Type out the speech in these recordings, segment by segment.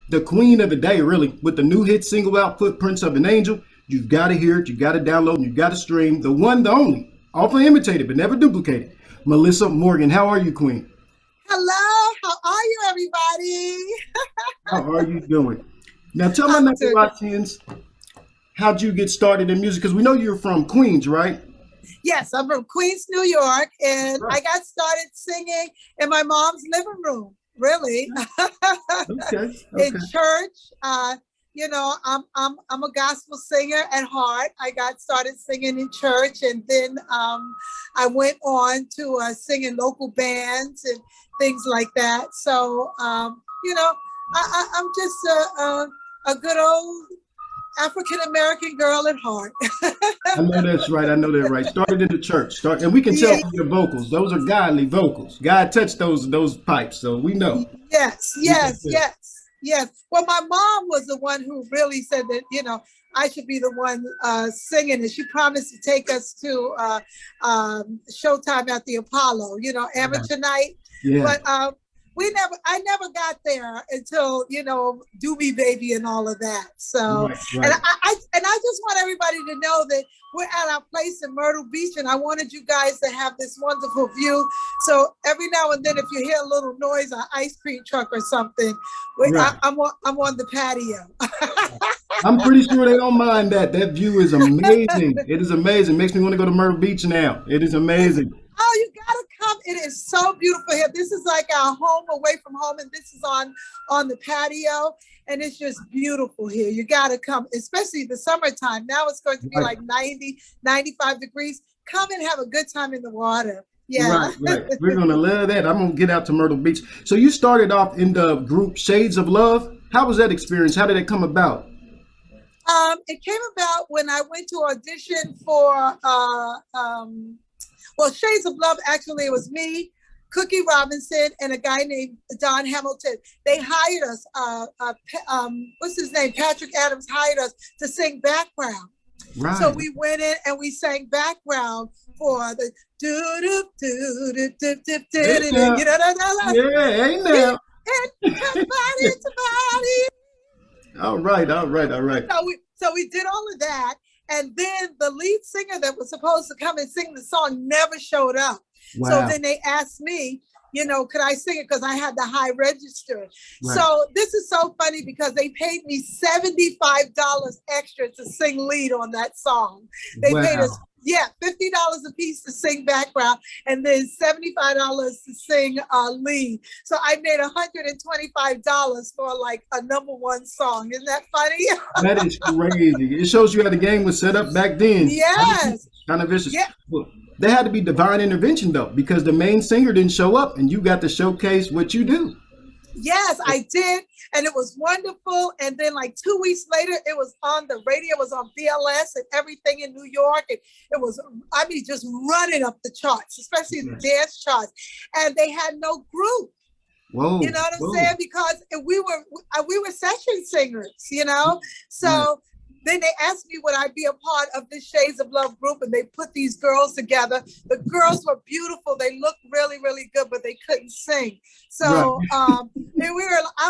the queen of the day, really, with the new hit single out, Footprints of an Angel. You've got to hear it, you've got to download, and you've got to stream. The one, the only, often imitated but never duplicated. Meli'sa Morgan, how are you, queen? Hello, how are you, everybody? How are you doing? Now, tell my I'm doing. Nigerians, how'd you get started in music? Because we know you're from Queens, right? Yes, I'm from Queens, New York, and Right. I got started singing in my mom's living room, really, Okay. in Okay. church. I'm a gospel singer at heart. I got started singing in church, and then I went on to sing in local bands and things like that. So, I'm just a good old African American girl at heart. I know that's right. I know that right. Started in the church. And we can tell Yeah, from your vocals. Those are godly vocals. God touched those pipes, so we know. yes, We can yes, tell. yes, yes. Well, my mom was the one who really said that, I should be the one singing, and she promised to take us to Showtime at the Apollo, amateur night. Yeah. But I never got there until, Do Me Baby and all of that. So, Right. and Right. I just want everybody to know that we're at our place in Myrtle Beach, and I wanted you guys to have this wonderful view. So every now and then, if you hear a little noise, an ice cream truck or something, Right. I'm on the patio. I'm pretty sure they don't mind that. That view is amazing. It is amazing. Makes me want to go to Myrtle Beach now. It is amazing. Oh, you gotta come! It is so beautiful here. This is like our home away from home, and this is on the patio, and it's just beautiful here. You gotta come, especially the summertime. Now it's going to be Right. like 90, 95 degrees. Come and have a good time in the water. Yeah. Right. Right. We're gonna love that. I'm gonna get out to Myrtle Beach. So you started off in the group Shades of Love. How was that experience? How did it come about? It came about when I went to audition for well, Shades of Love. Actually, it was me, Cookie Robinson, and a guy named Don Hamilton. They hired us. What's his name? Patrick Adams hired us to sing background. So Right. we went in and we sang background for the do do do do do do Hey do do. now. You know, Yeah. Hey yeah, now. and body to body. All right. All right. All right. So we did all of that, and then the lead singer that was supposed to come and sing the song never showed up. So Wow. then they asked me, could I sing it, because I had the high register. Right. So this is so funny because they paid me $75 extra to sing lead on that song. They paid us, Wow. yeah, $50 a piece to sing background, and then $75 to sing lead. So I made $125 for like a number one song. Isn't that funny? That is crazy. It shows you how the game was set up back then. Yes. Kind of vicious. Yeah. Well, there had to be divine intervention though, because the main singer didn't show up, and you got to showcase what you do. Yes, I did. And it was wonderful. And then like 2 weeks later, it was on the radio, it was on BLS and everything in New York. And it was, just running up the charts, especially the dance charts. And they had no group. Whoa. You know what I'm Whoa. saying? Because we were session singers, Right. So then they asked me would I be a part of this Shades of Love group, and they put these girls together. The girls were beautiful. They looked really, really good, but they couldn't sing. So Right. I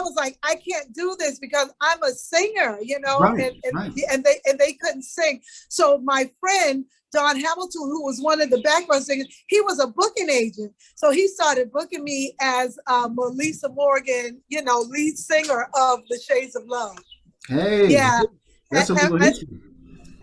was like, I can't do this because I'm a singer, Right. Right. and they couldn't sing. So my friend Don Hamilton, who was one of the background singers, he was a booking agent. So he started booking me as Meli'sa Morgan, lead singer of the Shades of Love. Hey, Yeah. that's And, a little and, history.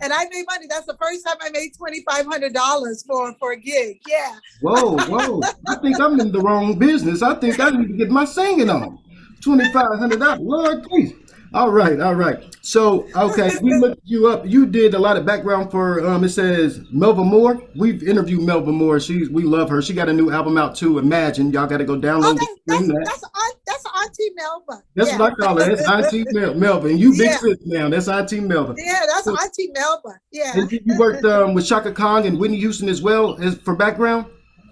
and I made money. That's the first time I made $2,500 for a gig. Yeah. Whoa, whoa. I think I'm in the wrong business. I think I need to get my singing on. $2,500. Lord, please. All right, all right. So, okay, we looked you up. You did a lot of background for it says Melva Moore. We've interviewed Melva Moore. We love her. She got a new album out too. Imagine. Y'all got to go Oh, download it, stream that. that's Auntie Melba. That's Yeah. what I call her. That's Auntie Melva. And you big Yeah. sis now. That's Auntie Melva. Yeah, that's So, Auntie Melba. Yeah. and you worked with Shaka Khan and Whitney Houston as well as for background?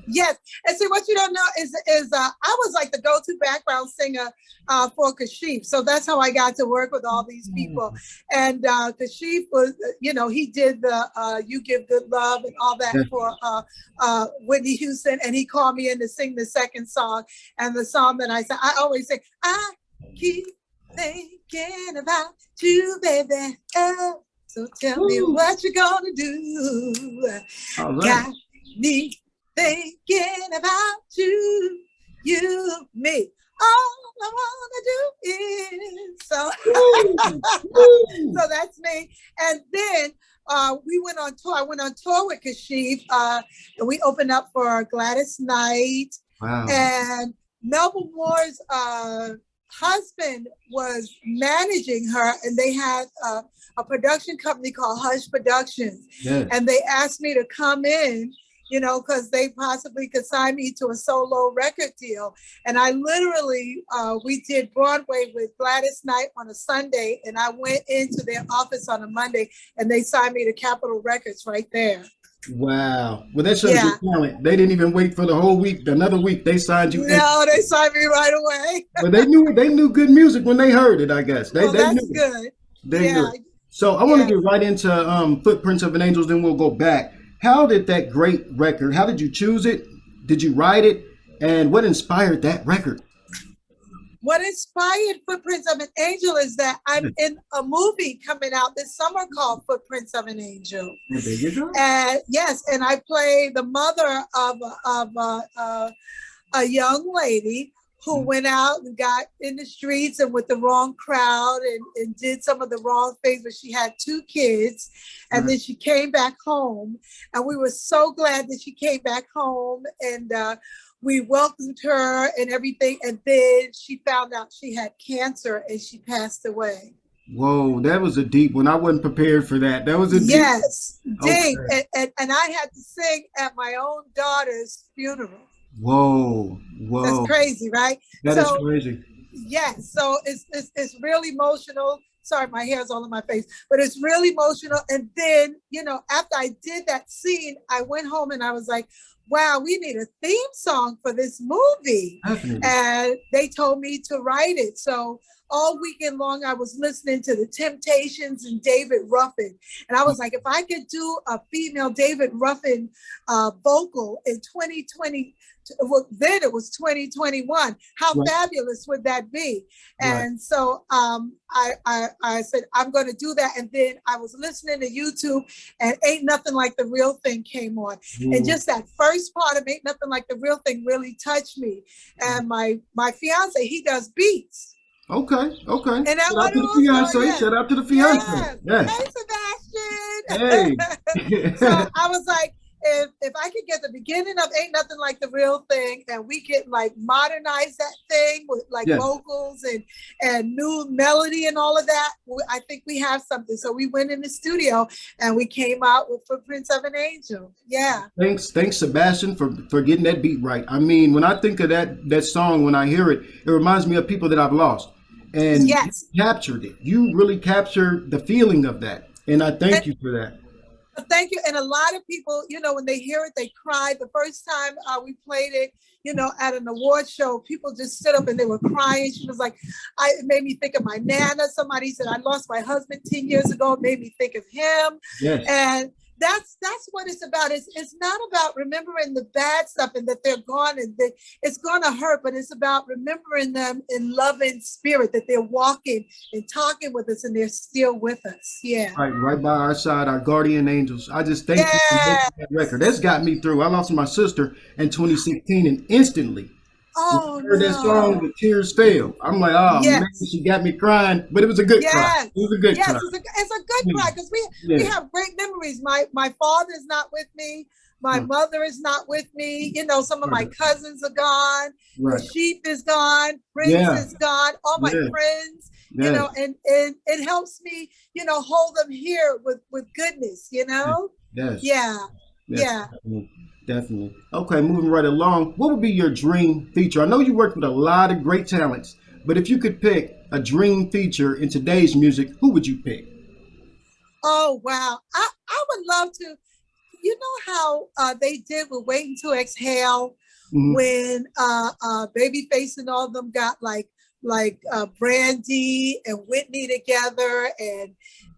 Yes, and see what you don't know is I was like the go-to background singer for Kashif, so that's how I got to work with all these people. And Kashif was, he did the "You Give Good Love" and all that Yeah. for Whitney Houston, and he called me in to sing the second song. And the song that I always say, I keep thinking thinking about you, baby. Oh, so tell me Woo. what you're gonna do. All right. Got me thinking about you, me. All I wanna do is so. Woo. Woo. So that's me. And then we went on tour. I went on tour with Kashif. And we opened up for Gladys Knight. Wow. And Melba Moore's husband was managing her, and they had a production company called Hush Productions. Yes. And they asked me to come in, you know, because they possibly could sign me to a solo record deal. And I literally, we did Broadway with Gladys Knight on a Sunday, and I went into their office on a Monday, and they signed me to Capitol Records right there. Wow. Well, that shows your talent. They didn't even wait for the whole week. Another week, they signed you. No, they signed me right away. But they knew good music when they heard it, I guess. They That's knew good. it. They knew it. So I want to get right into Footprints of an Angel, then we'll go back. How did that great record, how did you choose it? Did you write it? And what inspired that record? What inspired Footprints of an Angel is that I'm in a movie coming out this summer called Footprints of an Angel. Well, there you go. And yes, and I play the mother of a young lady who went out and got in the streets and with the wrong crowd and did some of the wrong things, but she had 2 kids. And then she came back home, and we were so glad that she came back home, and we welcomed her and everything. And then she found out she had cancer and she passed away. Whoa, that was a deep one. I wasn't prepared for that. That was a deep. Yes, deep. Okay. And I had to sing at my own daughter's funeral. Whoa. That's crazy, right? That is crazy. Yes, so it's really emotional. Sorry, my hair's all in my face, but it's really emotional. And then, you know, after I did that scene, I went home and I was like, wow, we need a theme song for this movie. Definitely. And they told me to write it. So all weekend long, I was listening to the Temptations and David Ruffin. And I was like, if I could do a female David Ruffin vocal in 2020, well, then it was 2021. How fabulous would that be? And so I said, I'm going to do that. And then I was listening to YouTube, and Ain't Nothing Like the Real Thing came on. And just that first part of Ain't Nothing Like the Real Thing really touched me. And my fiance, he does beats. Okay. And that shout out to the fiance. Shout out to the fiance. Hey, Sebastian. Hey. So I was like, if I could get the beginning of Ain't Nothing Like the Real Thing, and we could like modernize that thing with like vocals and new melody and all of that, I think we have something. So we went in the studio and we came out with Footprints of an Angel. Yeah. Thanks, Sebastian, for getting that beat right. I mean, when I think of that song, when I hear it, it reminds me of people that I've lost. And you captured it. You really captured the feeling of that. And I thank you for that. Thank you. And a lot of people, you know, when they hear it, they cry. The first time we played it, you know, at an award show, people just stood up and they were crying. She was like, it made me think of my Nana. Somebody said, I lost my husband 10 years ago. It made me think of him. Yes. And that's what it's about. It's not about remembering the bad stuff and that they're gone and that it's gonna hurt, but it's about remembering them in loving spirit, that they're walking and talking with us and they're still with us. Yeah. Right by our side, our guardian angels. I just thank you for making that record. That's got me through. I lost my sister in 2016, and instantly heard that song, the tears fell. I'm like, oh man, she got me crying, but it was a good cry. It was a good cry. It's a good cry because we have great memories. My father is not with me. My mother is not with me. You know, some of my cousins are gone. The sheep is gone. Prince is gone. All my friends. You know, and it helps me, you know, hold them here with goodness. You know. Definitely. Okay, moving right along. What would be your dream feature? I know you worked with a lot of great talents, but if you could pick a dream feature in today's music, who would you pick? Oh, wow. I would love to. You know how they did with Waiting to Exhale when Babyface and all of them got like Brandy and Whitney together,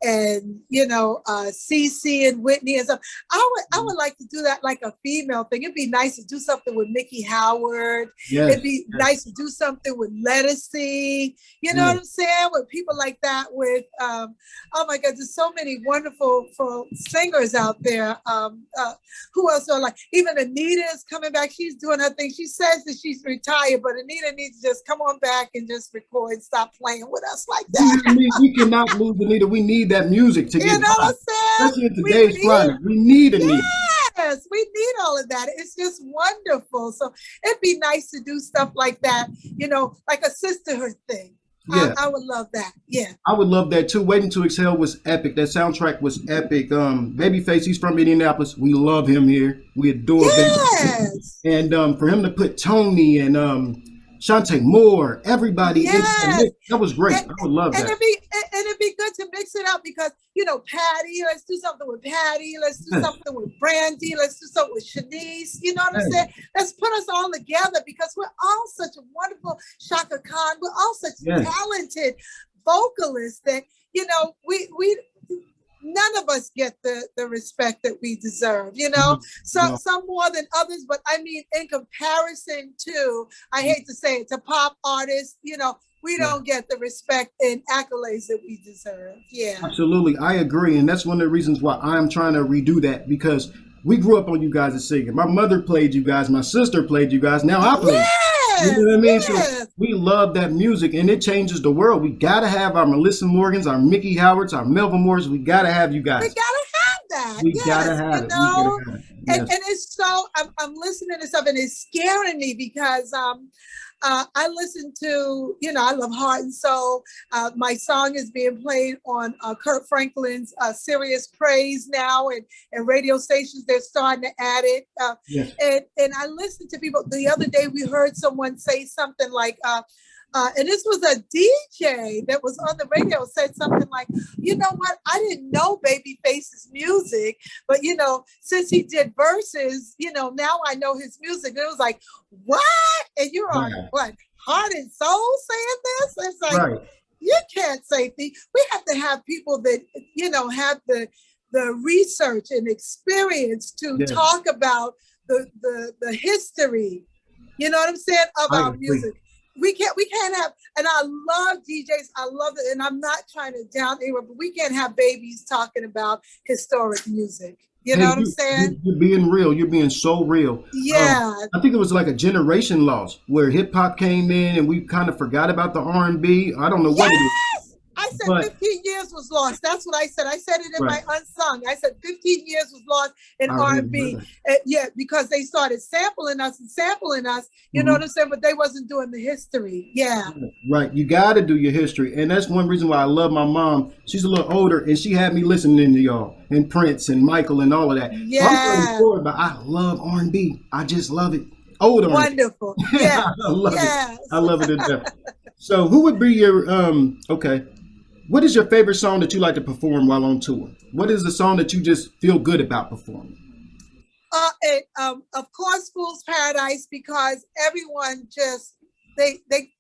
and Cece and Whitney and stuff. I would like to do that like a female thing. It'd be nice to do something with Mickey Howard. Yes. It'd be nice to do something with Lettucey. You know what I'm saying? With people like that. With oh my God, there's so many wonderful singers out there. Who else are like? Even Anita is coming back. She's doing her thing. She says that she's retired, but Anita needs to just come on back and just record and stop playing with us like that. We cannot lose Anita. We need that music to get you know what I'm saying? Especially in today's climate. We need Anita. Yes, we need all of that. It's just wonderful. So it'd be nice to do stuff like that, like a sisterhood thing. Yeah. I would love that. Yeah. I would love that too. Waiting to Exhale was epic. That soundtrack was epic. Babyface, he's from Indianapolis. We love him here. We adore Babyface. And for him to put Tony and Shantae Moore, everybody, that was great. I would love that. It'd be good to mix it up because, Patty, let's do something with Patty. Let's do something with Brandy. Let's do something with Shanice. You know what I'm saying? Let's put us all together because we're all such a wonderful Shaka Khan. We're all such talented vocalists that, we none of us get the respect that we deserve, some more than others, but I mean, in comparison to, I hate to say it, to pop artists, we don't get the respect and accolades that we deserve. Yeah. Absolutely. I agree. And that's one of the reasons why I'm trying to redo that, because we grew up on you guys singing. My mother played you guys. My sister played you guys. Now I play. Yes, you know what I mean? So we love that music and it changes the world. We got to have our Meli'sa Morgans, our Mickey Howards, our Melvin Moores. We got to have you guys. We got to have that. We got to have it. Yes. And it's so, I'm listening to stuff and it's scaring me because I listen to, I love Heart and Soul. My song is being played on Kurt Franklin's Serious Praise now, and radio stations, they're starting to add it. And I listen to people. The other day, we heard someone say something like, and this was a DJ that was on the radio, said something like, you know what? I didn't know Babyface's music, but, since he did verses, now I know his music. And it was like, what? And you're on what? Heart and Soul saying this? It's like, you can't say things. We have to have people that, have the research and experience to talk about the history, you know what I'm saying, of our music. We can't have, and I love DJs, I love it, and I'm not trying to down anyone, but we can't have babies talking about historic music. You know what I'm saying? You're being real. You're being so real. Yeah. I think it was like a generation loss where hip hop came in and we kind of forgot about the R&B. I don't know what it is. I said 15 years was lost. That's what I said. I said it in my unsung. I said 15 years was lost in R&B. Because they started sampling us. You know what I'm saying? But they wasn't doing the history. Yeah. Right. You got to do your history. And that's one reason why I love my mom. She's a little older and she had me listening to y'all and Prince and Michael and all of that. Yeah. So but I love R&B. I just love it. Old R&B. Wonderful. Yeah. I love it. I love it to death. So who would be your, what is your favorite song that you like to perform while on tour? What is the song that you just feel good about performing? Of course, Fool's Paradise, because everyone just, they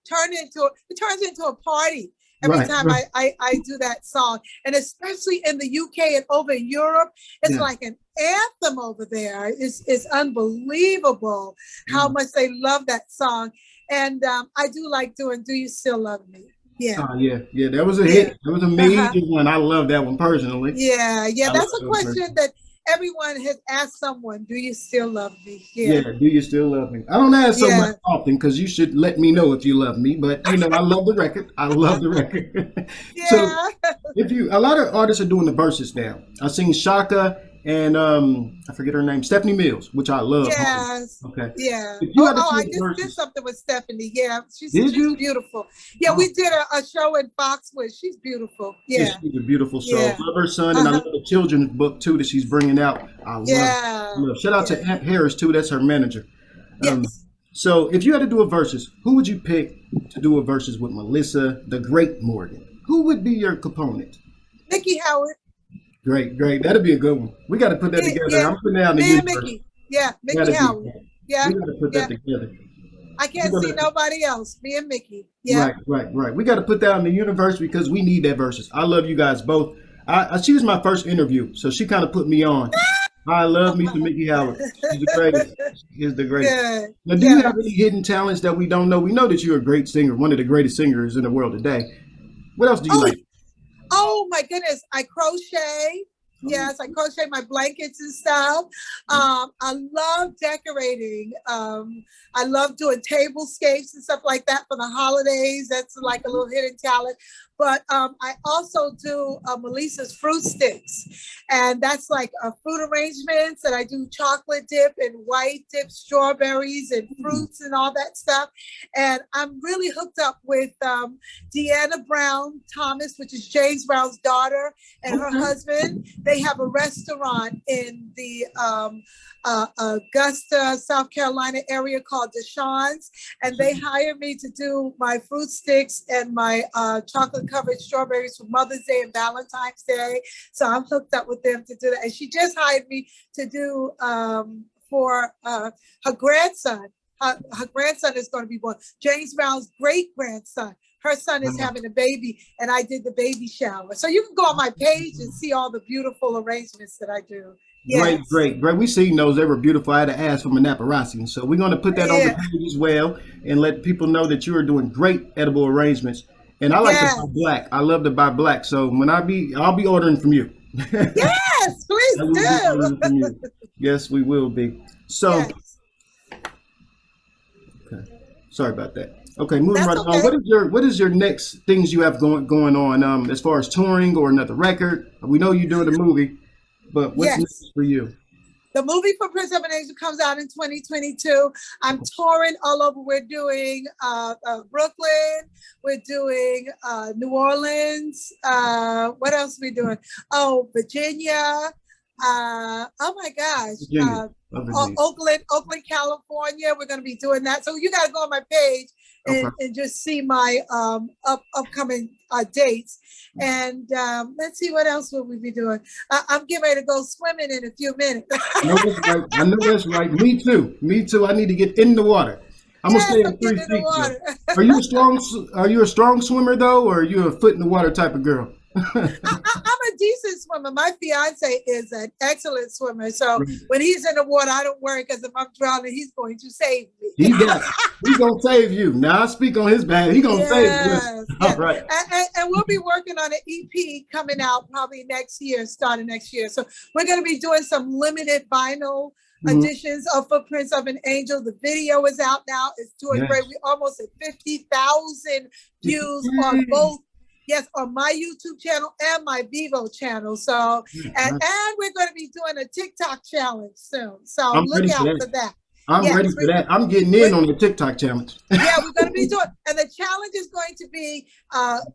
turns into a party every time I do that song. And especially in the UK and over in Europe, it's like an anthem over there. It's unbelievable how much they love that song. And I do like doing Do You Still Love Me? Yeah. Yeah. That was a hit. That was a major one. I love that one personally. Yeah. That's a question that everyone has asked someone. Do you still love me? Yeah. Do you still love me? I don't ask so much often because you should let me know if you love me. But I love the record. I love the record. So a lot of artists are doing the verses now. I've seen Shaka and I forget her name, Stephanie Mills, which I love. Yes. Okay. Yeah. I just did something with Stephanie. Yeah. She's beautiful. Yeah, we did a show in Foxwood. She's beautiful. Yeah. She's a beautiful soul. I love her son, and I love the children's book too that she's bringing out. I love. Shout out to Aunt Harris too. That's her manager. So if you had to do a versus, who would you pick to do a versus with Meli'sa, the Great Morgan? Who would be your component? Mickey Howard. Great. That'll be a good one. We got to put that together. Yeah. I'm putting down the Mickey. Yeah, Mickey Howard. Yeah. We got to put that together. I can't see nobody else. Me and Mickey. Yeah. Right. We got to put that in the universe because we need that versus. I love you guys both. She was my first interview, so she kind of put me on. I love me some Mickey Howard. She's the greatest. She is the greatest. Good. Now, do you have any hidden talents that we don't know? We know that you're a great singer, one of the greatest singers in the world today. What else do you Oh, like? oh my goodness. I crochet. Yes, I crochet my blankets and stuff. I love decorating. I love doing tablescapes and stuff like that for the holidays. That's like a little hidden talent. But I also do Meli'sa's fruit sticks. And that's like fruit arrangements. And I do chocolate dip and white dip strawberries and fruits and all that stuff. And I'm really hooked up with Deanna Brown Thomas, which is James Brown's daughter, and her husband. They have a restaurant in the Augusta, South Carolina area called Deshawn's, and they hired me to do my fruit sticks and my chocolate covered strawberries for Mother's Day and Valentine's Day. So I'm hooked up with them to do that. And she just hired me to do for her grandson. Her grandson is going to be born. James Brown's great grandson. Her son is having a baby, and I did the baby shower. So you can go on my page and see all the beautiful arrangements that I do. Yes. Great. We seen those. They were beautiful. I had to ask from a Naparasi. So we're going to put that on the page as well and let people know that you are doing great edible arrangements. And I like to buy black. I love to buy black. So when I'll be ordering from you. Yes, please do. Yes, we will be. So, okay. Sorry about that. Okay, moving right on. What is your next things you have going on as far as touring or another record? We know you're doing a movie, but what's next for you? The movie for Prince of an Angel comes out in 2022. I'm touring all over. We're doing Brooklyn. We're doing New Orleans. What else are we doing? Oh, Virginia. Oh my gosh. Oakland, California. We're going to be doing that. So you got to go on my page and just see my upcoming dates. And let's see, what else will we be doing? I'm getting ready to go swimming in a few minutes. I know that's right. Me too. I need to get in the water. I'm gonna stay in 3 feet. Are you a strong swimmer though, or are you a foot in the water type of girl? I'm a decent swimmer. My fiance is an excellent swimmer. So when he's in the water, I don't worry, because if I'm drowning, he's going to save me. He's going to save you. Now I speak on his behalf. He's going to save you. All right. And we'll be working on an EP coming out probably starting next year. So we're going to be doing some limited vinyl editions of Footprints of an Angel. The video is out now. It's doing great. We almost at 50,000 views on both. Yes, on my YouTube channel and my Vivo channel. So, and we're going to be doing a TikTok challenge soon. So look out for that. I'm ready for that. I'm getting in on the TikTok challenge. Yeah, we're going to be doing, and the challenge is going to be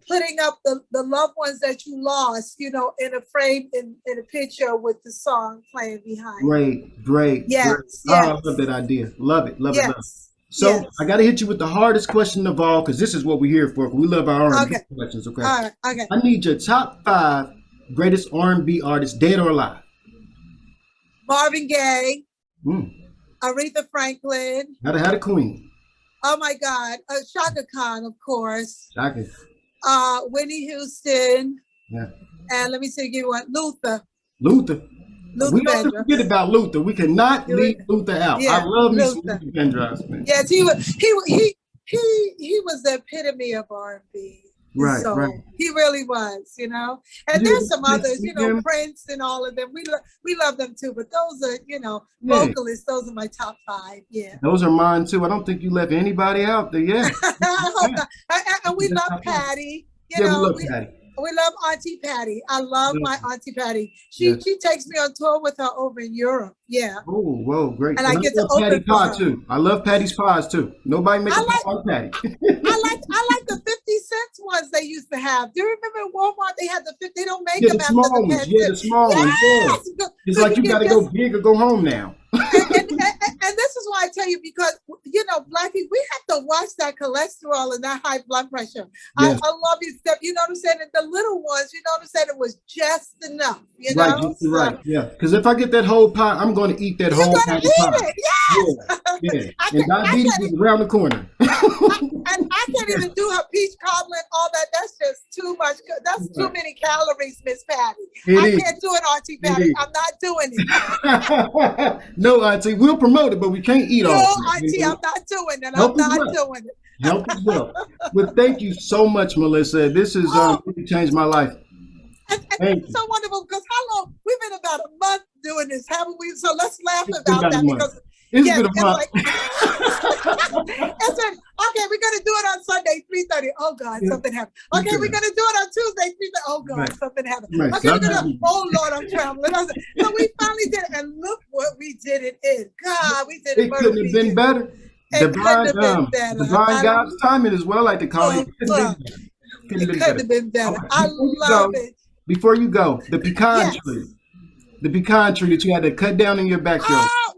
putting up the loved ones that you lost, in a frame, in a picture with the song playing behind. Great. Yes. Oh, I love that idea. Love it. So I got to hit you with the hardest question of all, because this is what we're here for. We love our R&B questions, okay? All right, okay. I need your top 5 greatest R&B artists, dead or alive. Marvin Gaye, Aretha Franklin. Had a queen. Oh my God, Shaka Khan, of course. Shaka. Whitney Houston. Yeah. And let me see, give you one. Luther. We don't forget about Luther. We cannot leave Luther out. I love me some Luther Vandross, man. Yes, he was the epitome of R&B. Right. He really was, And there's some others, Prince and all of them. We love them too, but those are, vocalists. Those are my top 5. Yeah. Those are mine too. I don't think you left anybody out there. Yeah. And we love Patty. We love Patty. We love Auntie Patty. I love my Auntie Patty. She takes me on tour with her over in Europe. Yeah. Oh, whoa, great. And I get to open Patty pie too. I love Patty's pies too. Nobody makes a pie like Patty. I like the 50-cent ones they used to have. Do you remember at Walmart they had the 50? They don't make them the small ones. The small ones. Yeah. It's like you got to go big or go home now. And this is why I tell you, because Black people, we have to watch that cholesterol and that high blood pressure. Yes. I love you stuff. You know what I'm saying? And the little ones, you know what I'm saying? It was just enough. Right. Yeah. Because if I get that whole pie, I'm going to eat that whole pie. Yes. Yeah. And diabetes is around the corner. And I can't even do her peach cobbler and all that. That's just too much. That's too many calories, Miss Patty. I can't do it, Auntie Patty. I'm not doing it. No, Auntie, we'll promote it, but we can't eat all. No, Auntie, I'm not doing it. I'm not doing it. Help as well. Well, thank you so much, Meli'sa. This has really changed my life. And it's so wonderful because how long? We've been about a month doing this, haven't we? So let's laugh about that because it's been a month. It's been, okay, we're going to do it on Sunday, 3:30. Oh, God, something happened. Okay, we're going to do it on Tuesday, 3:30. Oh, God, something happened. Okay, we're going to, oh, Lord, I'm traveling. So we finally did it, and look what we did it in. God, we did it. It couldn't have been better. Divine God's timing is what I like to call it. It couldn't have been better. I love it. Before you go, the pecan tree. The pecan tree that you had to cut down in your backyard. Oh,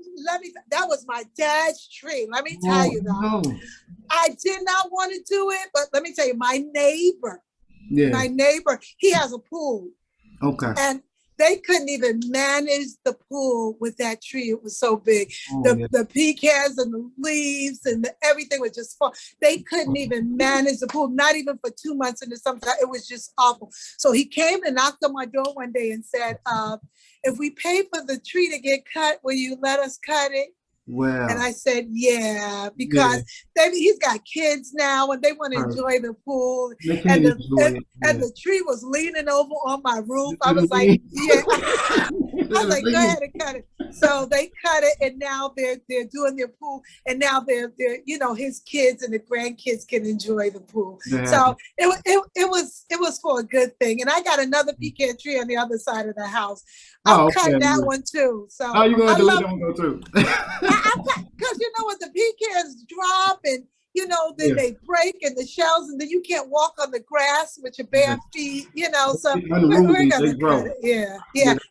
that was my dad's tree. Let me tell you though. No. I did not want to do it, but let me tell you, my neighbor, he has a pool. Okay. And they couldn't even manage the pool with that tree. It was so big. The pecans and the leaves and everything was just fall. They couldn't even manage the pool, not even for 2 months in the summertime. It was just awful. So he came and knocked on my door one day and said, if we pay for the tree to get cut, will you let us cut it? Wow. And I said, yeah, because he's got kids now and they want to enjoy the pool. And the tree was leaning over on my roof. I was like, yeah. I was like, go ahead and cut it. So they cut it and now they're doing their pool and now they're his kids and the grandkids can enjoy the pool. Yeah. So it was for a good thing. And I got another pecan tree on the other side of the house. I'm cutting that one too. So you're going to let that one go too. Because you know what, the pecans drop and then they break and the shells and then you can't walk on the grass with your bare feet, so we're gonna cut it. Yeah.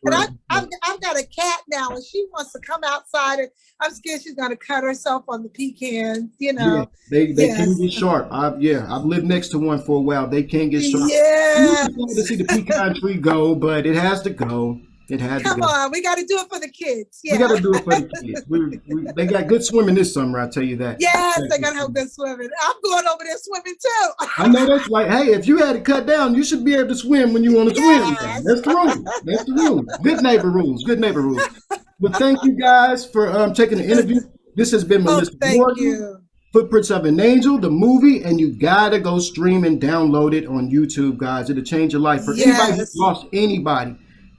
And I've got a cat now and she wants to come outside and I'm scared she's gonna cut herself on the pecans, Yeah, they can get sharp. I've lived next to one for a while. They can get sharp. Yeah. You want to see the pecan tree go, but it has to go. Come on, we got to do it for the kids. Yeah. We got to do it for the kids. They got good swimming this summer, I tell you that. Yes, they got to have good swimming. I'm going over there swimming too. I know that's like, hey, if you had it cut down, you should be able to swim when you want to swim. That's the rule. That's the rule. Good neighbor rules. Good neighbor rules. But thank you guys for taking the interview. This has been Meli'sa Morgan. Footprints of an Angel, the movie, and you gotta go stream and download it on YouTube, guys. It'll change your life. For anybody who's lost anybody,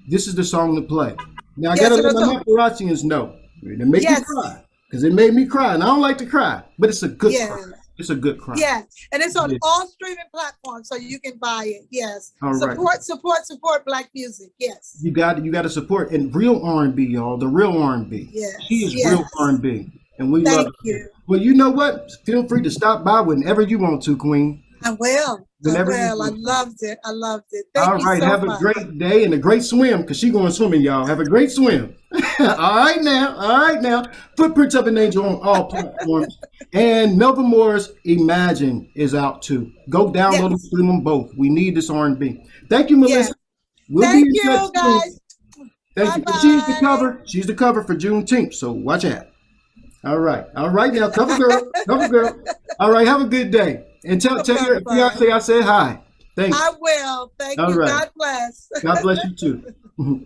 this is the song to play. Now, I gotta let my paparazzians know. It make you cry. Because it made me cry. And I don't like to cry, but it's a good cry. It's a good cry. Yeah. And it's on all streaming platforms, so you can buy it. Yes. All right. Support Black music. Yes. You got to support and real R&B, y'all. The real R&B. Yes. She is real R&B. And we love Thank you. Well, you know what? Feel free to stop by whenever you want to, Queen. I will. I loved it. Thank you so much. Have a great day and a great swim because she's going swimming, y'all. Have a great swim. All right now. Footprints of an Angel on all platforms. And Melvin Moore's Imagine is out too. Go download and stream them both. We need this R&B. Thank you, Meli'sa. Yes. Thank you, guys. Thank you. She's the cover. She's the cover for Juneteenth, so watch out. All right now, cover girl. All right, have a good day. And tell your fiance I said hi. Thanks. I will. Thank you. Right. God bless. God bless you too.